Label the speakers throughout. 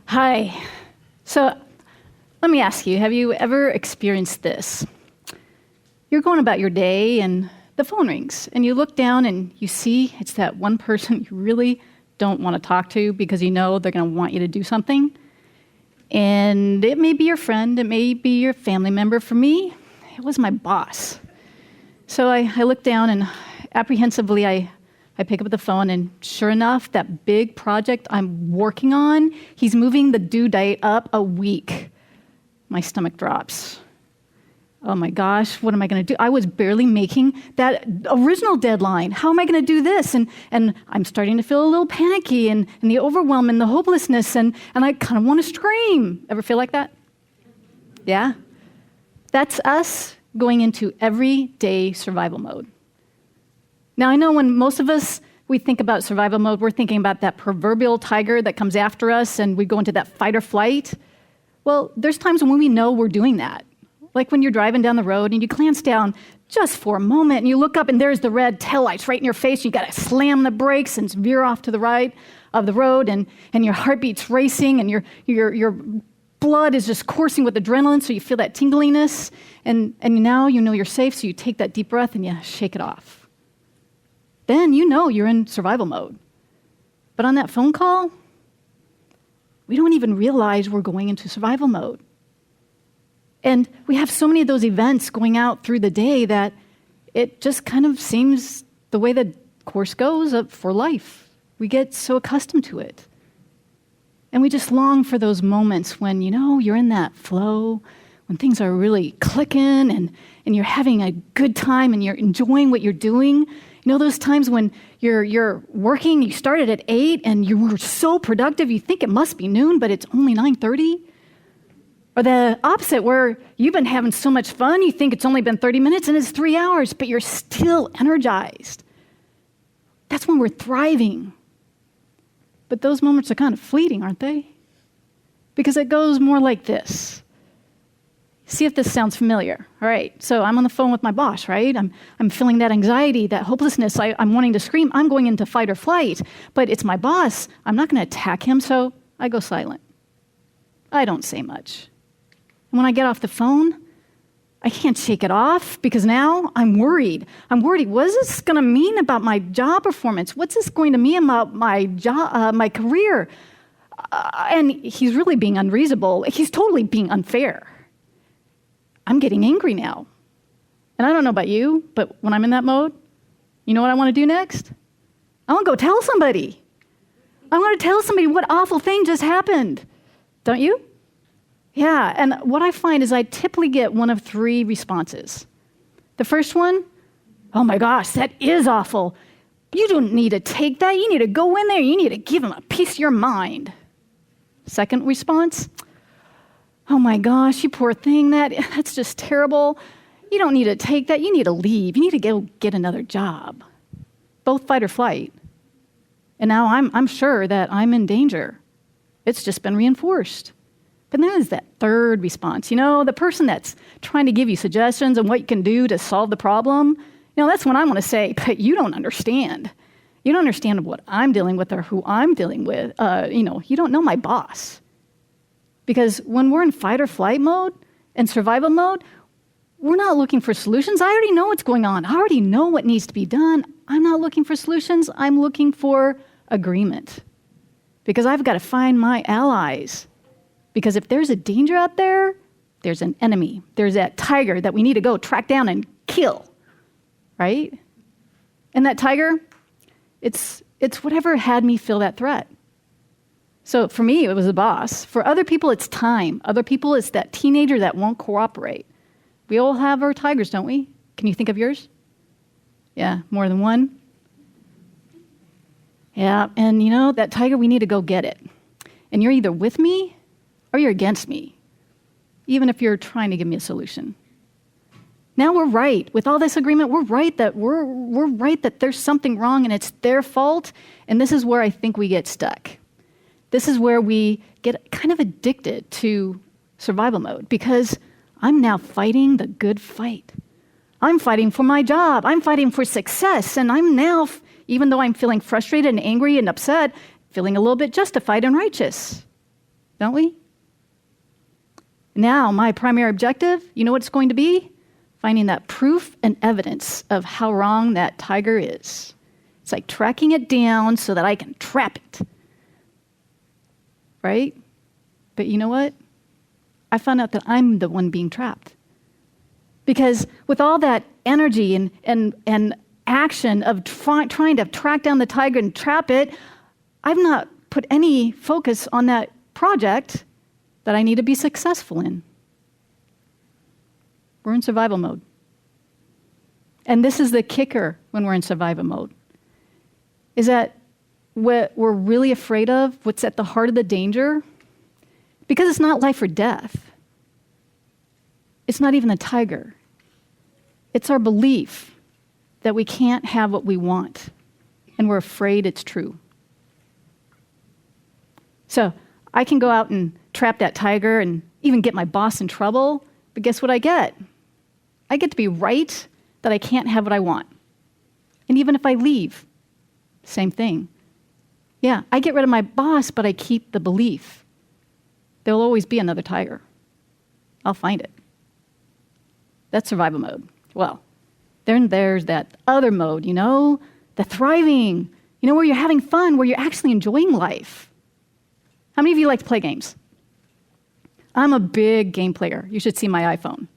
Speaker 1: Hi. So let me ask you, have you ever experienced this? You're going about your day and the phone rings and you look down and you see it's that one person you really don't want to talk to because you know they're going to want you to do something. And it may be your friend, it may be your family member. For me, it was my boss. So I look down and apprehensively I pick up the phone, and sure enough, that big project I'm working on, he's moving the due date up a week. My stomach drops. Oh my gosh, what am I going to do? I was barely making that original deadline. How am I going to do this? And I'm starting to feel a little panicky and the overwhelm and the hopelessness, and I kind of want to scream. Ever feel like that? Yeah? That's us going into everyday survival mode. Now, I know when most of us, we think about survival mode, we're thinking about that proverbial tiger that comes after us and we go into that fight or flight. Well, there's times when we know we're doing that. Like when you're driving down the road and you glance down just for a moment and you look up and there's the red taillights right in your face. You got to slam the brakes and veer off to the right of the road, and your heartbeat's racing and your blood is just coursing with adrenaline, so you feel that tingliness. And now you know you're safe, so you take that deep breath and you shake it off. Then you know you're in survival mode. But on that phone call, we don't even realize we're going into survival mode. And we have so many of those events going out through the day that it just kind of seems the way the course goes for life. We get so accustomed to it. And we just long for those moments when, you're in that flow, when things are really clicking and you're having a good time and you're enjoying what you're doing. Those times when you're working, you started at 8 and you were so productive, you think it must be noon, but it's only 9:30. Or the opposite, where you've been having so much fun, you think it's only been 30 minutes and it's 3 hours, but you're still energized. That's when we're thriving. But those moments are kind of fleeting, aren't they? Because it goes more like this. See if this sounds familiar. All right, so I'm on the phone with my boss, right? I'm feeling that anxiety, that hopelessness. I'm wanting to scream. I'm going into fight or flight, but it's my boss. I'm not going to attack him, so I go silent. I don't say much. And when I get off the phone, I can't shake it off because now I'm worried. What is this going to mean about my job performance? What's this going to mean about my job, my career? And he's really being unreasonable. He's totally being unfair. I'm getting angry now. And I don't know about you, but when I'm in that mode, you know what I want to do next? I want to go tell somebody. I want to tell somebody what awful thing just happened. Don't you? Yeah, and what I find is I typically get one of 3 responses. The first one, oh my gosh, that is awful. You don't need to take that. You need to go in there. You need to give him a piece of your mind. Second response, oh my gosh, you poor thing, that's just terrible. You don't need to take that. You need to leave. You need to go get another job. Both fight or flight. And now I'm sure that I'm in danger. It's just been reinforced. But then there's that third response. The person that's trying to give you suggestions on what you can do to solve the problem. That's when I want to say, but you don't understand. You don't understand what I'm dealing with or who I'm dealing with. You don't know my boss. Because when we're in fight or flight mode and survival mode, we're not looking for solutions. I already know what's going on. I already know what needs to be done. I'm not looking for solutions. I'm looking for agreement. Because I've got to find my allies. Because if there's a danger out there, there's an enemy. There's that tiger that we need to go track down and kill, right? And that tiger, it's whatever had me feel that threat. So for me, it was the boss. For other people, it's time. Other people, it's that teenager that won't cooperate. We all have our tigers, don't we? Can you think of yours? Yeah, more than one? Yeah, and that tiger, we need to go get it. And you're either with me or you're against me, even if you're trying to give me a solution. Now we're right. With all this agreement, we're right that there's something wrong and it's their fault, and this is where I think we get stuck. This is where we get kind of addicted to survival mode because I'm now fighting the good fight. I'm fighting for my job. I'm fighting for success. And I'm now, even though I'm feeling frustrated and angry and upset, feeling a little bit justified and righteous. don't we? Now, my primary objective, you know what it's going to be? Finding that proof and evidence of how wrong that tiger is. It's like tracking it down so that I can trap it. Right? But you know what? I found out that I'm the one being trapped. Because with all that energy and action of trying to track down the tiger and trap it, I've not put any focus on that project that I need to be successful in. We're in survival mode. And this is the kicker when we're in survival mode, is that what we're really afraid of, what's at the heart of the danger, because it's not life or death. It's not even a tiger. It's our belief that we can't have what we want, and we're afraid it's true. So I can go out and trap that tiger and even get my boss in trouble, but guess what I get? I get to be right that I can't have what I want. And even if I leave, same thing. Yeah, I get rid of my boss, but I keep the belief. There'll always be another tiger. I'll find it. That's survival mode. Well, then there's that other mode, the thriving, where you're having fun, where you're actually enjoying life. How many of you like to play games? I'm a big game player. You should see my iPhone.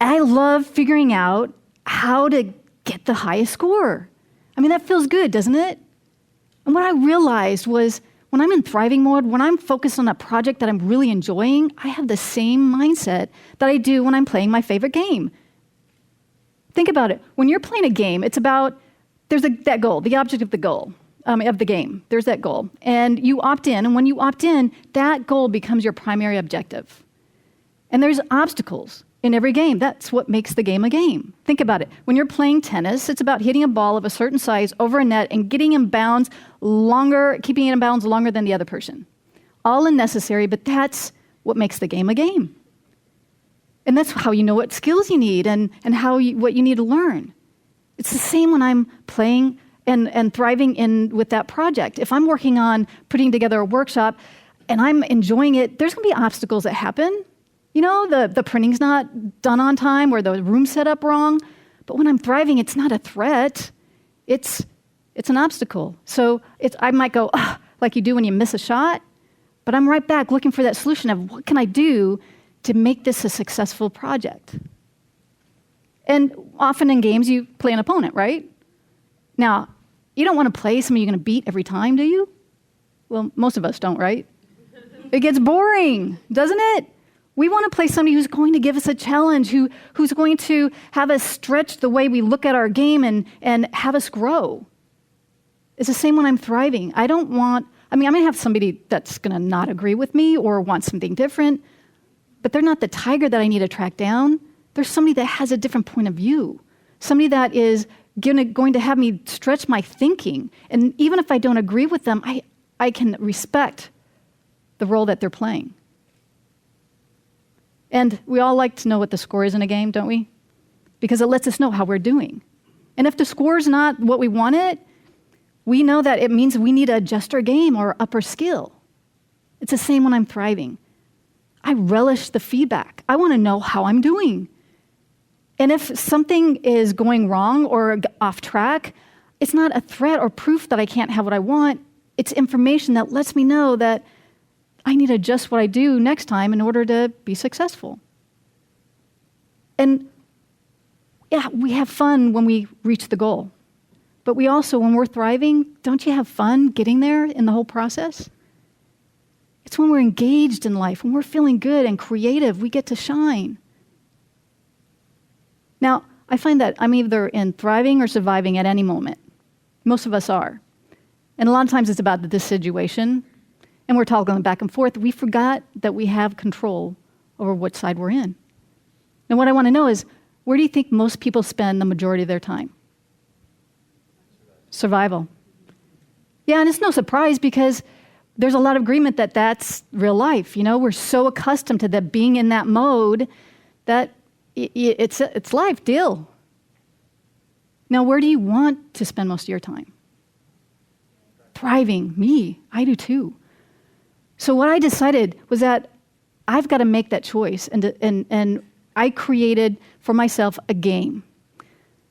Speaker 1: I love figuring out how to get the highest score. I mean, that feels good, doesn't it? And what I realized was when I'm in thriving mode, when I'm focused on a project that I'm really enjoying, I have the same mindset that I do when I'm playing my favorite game. Think about it. When you're playing a game, it's about, there's that goal, the object of the goal, of the game. There's that goal. And you opt in, and when you opt in, that goal becomes your primary objective. And there's obstacles in every game. That's what makes the game a game. Think about it. When you're playing tennis, it's about hitting a ball of a certain size over a net and keeping it in bounds longer than the other person. All unnecessary, but that's what makes the game a game. And that's how you know what skills you need and what you need to learn. It's the same when I'm playing and thriving with that project. If I'm working on putting together a workshop and I'm enjoying it, there's going to be obstacles that happen. The printing's not done on time or the room's set up wrong. But when I'm thriving, it's not a threat. It's an obstacle. So I might go, like you do when you miss a shot, but I'm right back looking for that solution of what can I do to make this a successful project. And often in games, you play an opponent, right? Now, you don't want to play somebody you're going to beat every time, do you? Well, most of us don't, right? It gets boring, doesn't it? We want to play somebody who's going to give us a challenge, who's going to have us stretch the way we look at our game and have us grow. It's the same when I'm thriving. I may have somebody that's going to not agree with me or want something different, but they're not the tiger that I need to track down. There's somebody that has a different point of view, somebody that is going to have me stretch my thinking. And even if I don't agree with them, I can respect the role that they're playing. And we all like to know what the score is in a game, don't we? Because it lets us know how we're doing. And if the score is not what we wanted, we know that it means we need to adjust our game or up our skill. It's the same when I'm thriving. I relish the feedback. I want to know how I'm doing. And if something is going wrong or off track, it's not a threat or proof that I can't have what I want. It's information that lets me know that I need to adjust what I do next time in order to be successful. And yeah, we have fun when we reach the goal. But we also, when we're thriving, don't you have fun getting there in the whole process? It's when we're engaged in life, when we're feeling good and creative, we get to shine. Now, I find that I'm either in thriving or surviving at any moment. Most of us are. And a lot of times it's about the situation, and we're talking back and forth. We forgot that we have control over which side we're in. And what I want to know is, where do you think most people spend the majority of their time? Survival. Yeah, and it's no surprise because there's a lot of agreement that that's real life. We're so accustomed to that being in that mode that it's life, deal. Now, where do you want to spend most of your time? Thriving. Me, I do too. So what I decided was that I've got to make that choice. And I created for myself a game,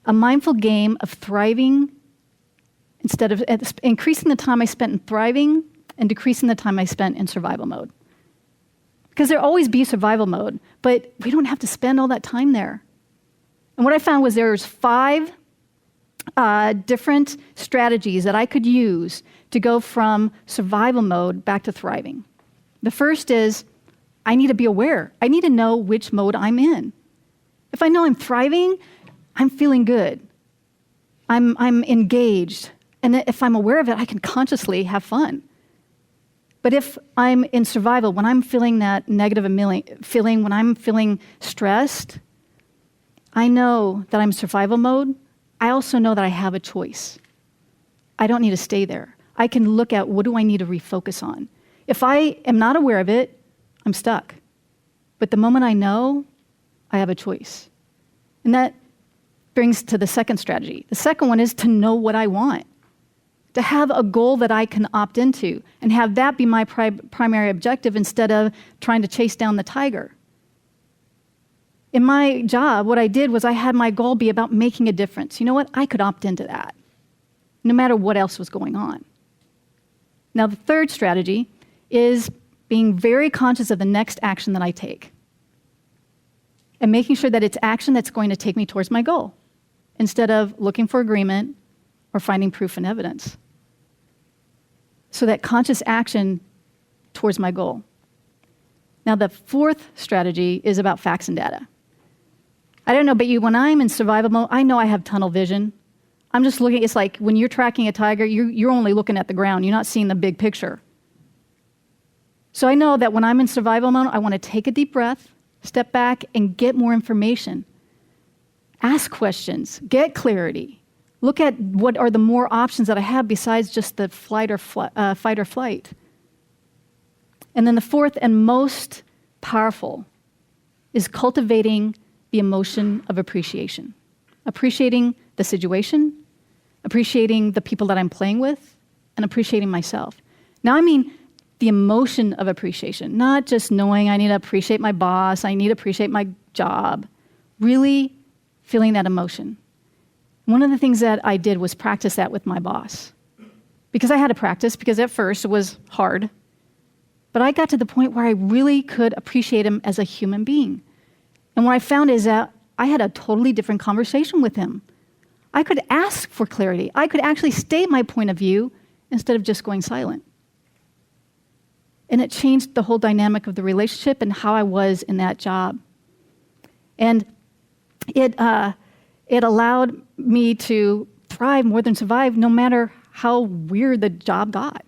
Speaker 1: a mindful game of thriving instead of increasing the time I spent in thriving and decreasing the time I spent in survival mode. Because there'll always be survival mode, but we don't have to spend all that time there. And what I found was there's 5 different strategies that I could use to go from survival mode back to thriving. The first is I need to be aware. I need to know which mode I'm in. If I know I'm thriving, I'm feeling good. I'm engaged. And if I'm aware of it, I can consciously have fun. But if I'm in survival, when I'm feeling that negative feeling, when I'm feeling stressed, I know that I'm survival mode. I also know that I have a choice. I don't need to stay there. I can look at what do I need to refocus on. If I am not aware of it, I'm stuck. But the moment I know, I have a choice. And that brings to the second strategy. The second one is to know what I want. To have a goal that I can opt into and have that be my primary objective instead of trying to chase down the tiger. In my job, what I did was I had my goal be about making a difference. You know what? I could opt into that, no matter what else was going on. Now, the third strategy is being very conscious of the next action that I take and making sure that it's action that's going to take me towards my goal instead of looking for agreement or finding proof and evidence. So that conscious action towards my goal. Now, the fourth strategy is about facts and data. I don't know about you, when I'm in survival mode, I know I have tunnel vision. I'm just looking, it's like when you're tracking a tiger, you're only looking at the ground. You're not seeing the big picture. So I know that when I'm in survival mode, I want to take a deep breath, step back, and get more information. Ask questions, get clarity. Look at what are the more options that I have besides just the fight or flight. And then the fourth and most powerful is cultivating the emotion of appreciation. Appreciating the situation, appreciating the people that I'm playing with, and appreciating myself. Now, I mean the emotion of appreciation, not just knowing I need to appreciate my boss, I need to appreciate my job. Really feeling that emotion. One of the things that I did was practice that with my boss. Because I had to practice, because at first it was hard. But I got to the point where I really could appreciate him as a human being. And what I found is that I had a totally different conversation with him. I could ask for clarity. I could actually state my point of view instead of just going silent. And it changed the whole dynamic of the relationship and how I was in that job. And it allowed me to thrive more than survive, no matter how weird the job got.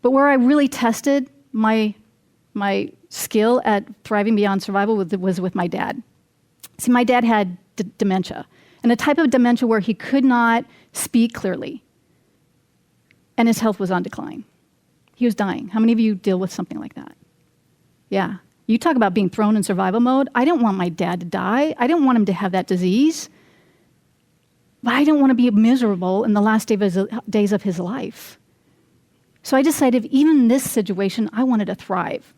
Speaker 1: But where I really tested my skill at thriving beyond survival was with my dad. See, my dad had dementia, and a type of dementia where he could not speak clearly, and his health was on decline. He was dying. How many of you deal with something like that? Yeah. You talk about being thrown in survival mode. I didn't want my dad to die. I didn't want him to have that disease. But I didn't want to be miserable in the last days of his life. So I decided, even in this situation, I wanted to thrive.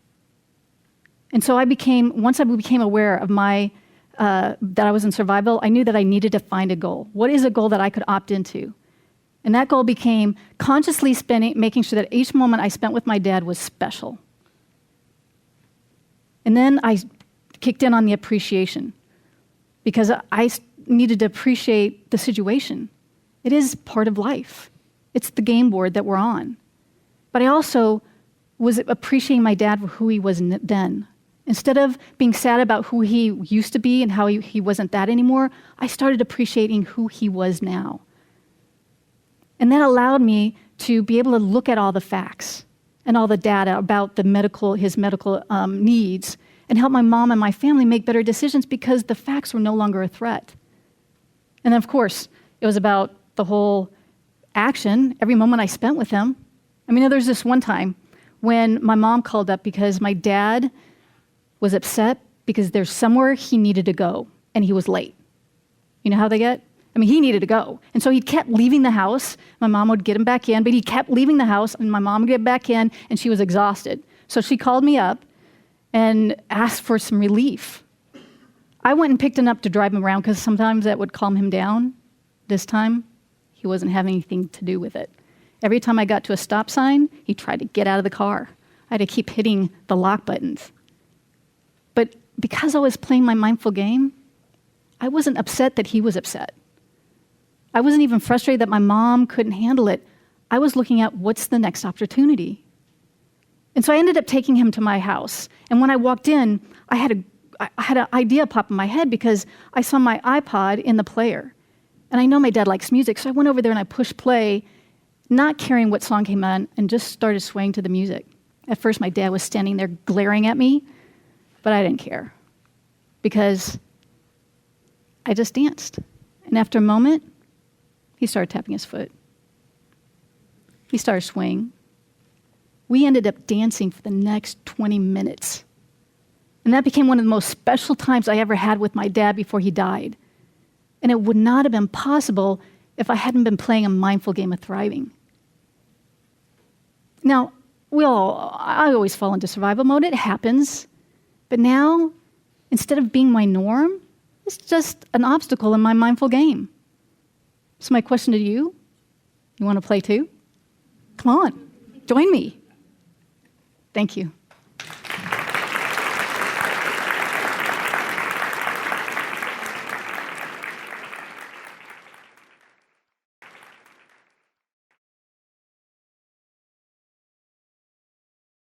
Speaker 1: And so once I became aware of that I was in survival, I knew that I needed to find a goal. What is a goal that I could opt into? And that goal became consciously making sure that each moment I spent with my dad was special. And then I kicked in on the appreciation because I needed to appreciate the situation. It is part of life. It's the game board that we're on. But I also was appreciating my dad for who he was then. Instead of being sad about who he used to be and how he wasn't that anymore, I started appreciating who he was now. And that allowed me to be able to look at all the facts and all the data about his medical needs and help my mom and my family make better decisions because the facts were no longer a threat. And then, of course, it was about the whole action, every moment I spent with him. I mean, there's this one time when my mom called up because my dad was upset because there's somewhere he needed to go and he was late. You know how they get? I mean, he needed to go. And so he kept leaving the house. My mom would get him back in, but he kept leaving the house, and my mom would get back in, and she was exhausted. So she called me up and asked for some relief. I went and picked him up to drive him around because sometimes that would calm him down. This time, he wasn't having anything to do with it. Every time I got to a stop sign, he tried to get out of the car. I had to keep hitting the lock buttons. But because I was playing my mindful game, I wasn't upset that he was upset. I wasn't even frustrated that my mom couldn't handle it. I was looking at what's the next opportunity. And so I ended up taking him to my house. And when I walked in, I had an idea pop in my head because I saw my iPod in the player. And I know my dad likes music, so I went over there and I pushed play, not caring what song came on, and just started swaying to the music. At first, my dad was standing there glaring at me, but I didn't care because I just danced. And after a moment, he started tapping his foot. He started swaying. We ended up dancing for the next 20 minutes. And that became one of the most special times I ever had with my dad before he died. And it would not have been possible if I hadn't been playing a mindful game of thriving. Now, I always fall into survival mode. It happens. But now, instead of being my norm, it's just an obstacle in my mindful game. So my question to you want to play too? Come on, join me. Thank you.